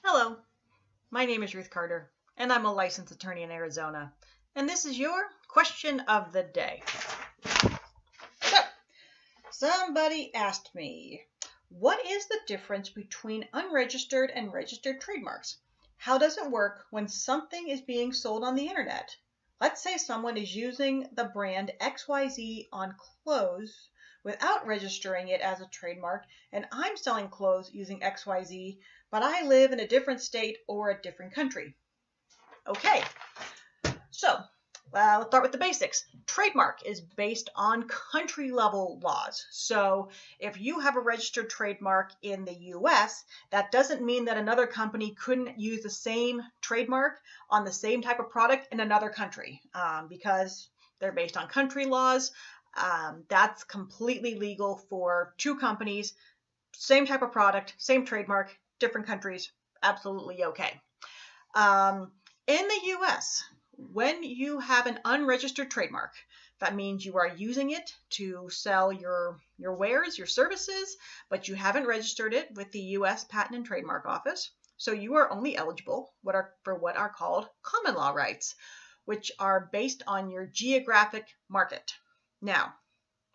Hello, my name is Ruth Carter, and I'm a licensed attorney in Arizona, and this is your question of the day. So, somebody asked me, what is the difference between unregistered and registered trademarks? How does it work when something is being sold on the internet? Let's say someone is using the brand XYZ on clothes without registering it as a trademark, and I'm selling clothes using XYZ, but I live in a different state or a different country. Okay, so let's start with the basics. Trademark is based on country level laws. So if you have a registered trademark in the US, that doesn't mean that another company couldn't use the same trademark on the same type of product in another country because they're based on country laws. That's completely legal for two companies, same type of product, same trademark, different countries, absolutely okay. In the US, when you have an unregistered trademark, that means you are using it to sell your wares, your services, but you haven't registered it with the US Patent and Trademark Office. So you are only eligible for what are called common law rights, which are based on your geographic market. Now,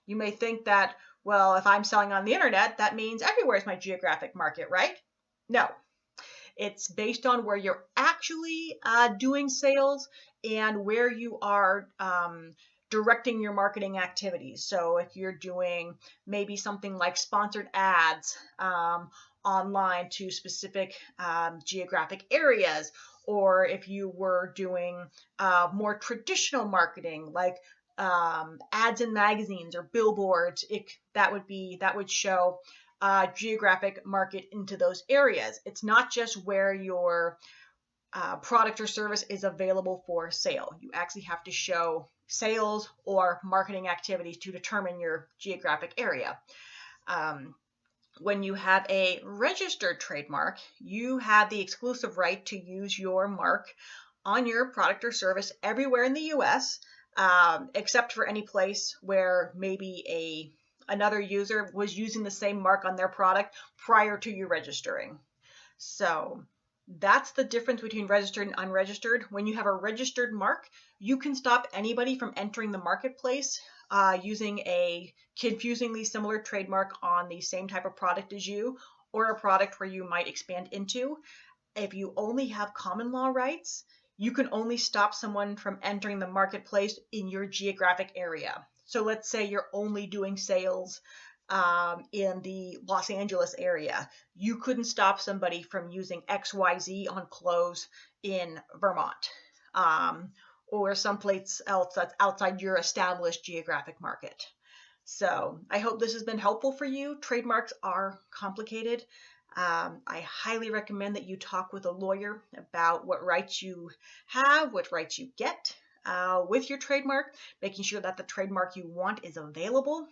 you may think that, well, if I'm selling on the internet, that means everywhere is my geographic market, right? No. It's based on where you're actually doing sales and where you are directing your marketing activities. So if you're doing maybe something like sponsored ads online to specific geographic areas, or if you were doing more traditional marketing like ads in magazines or billboards, that would show geographic market into those areas. It's not just where your product or service is available for sale. You actually have to show sales or marketing activities to determine your geographic area. When you have a registered trademark, you have the exclusive right to use your mark on your product or service everywhere in the US, except for any place where maybe another user was using the same mark on their product prior to you registering. So that's the difference between registered and unregistered. When you have a registered mark, you can stop anybody from entering the marketplace using a confusingly similar trademark on the same type of product as you, or a product where you might expand into. If you only have common law rights, you can only stop someone from entering the marketplace in your geographic area. So let's say you're only doing sales in the Los Angeles area. You couldn't stop somebody from using XYZ on clothes in Vermont or someplace else that's outside your established geographic market. So I hope this has been helpful for you. Trademarks are complicated. I highly recommend that you talk with a lawyer about what rights you have, what rights you get with your trademark, making sure that the trademark you want is available.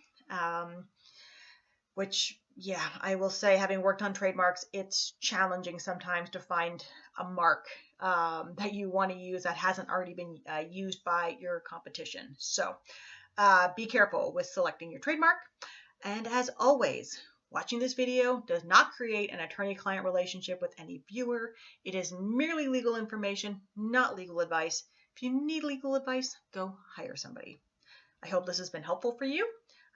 Which, yeah, I will say, having worked on trademarks, it's challenging sometimes to find a mark that you want to use that hasn't already been used by your competition. So be careful with selecting your trademark. And as always, watching this video does not create an attorney-client relationship with any viewer. It is merely legal information, not legal advice. If you need legal advice, go hire somebody. I hope this has been helpful for you.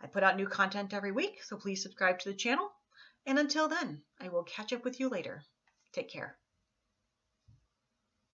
I put out new content every week, so please subscribe to the channel. And until then, I will catch up with you later. Take care.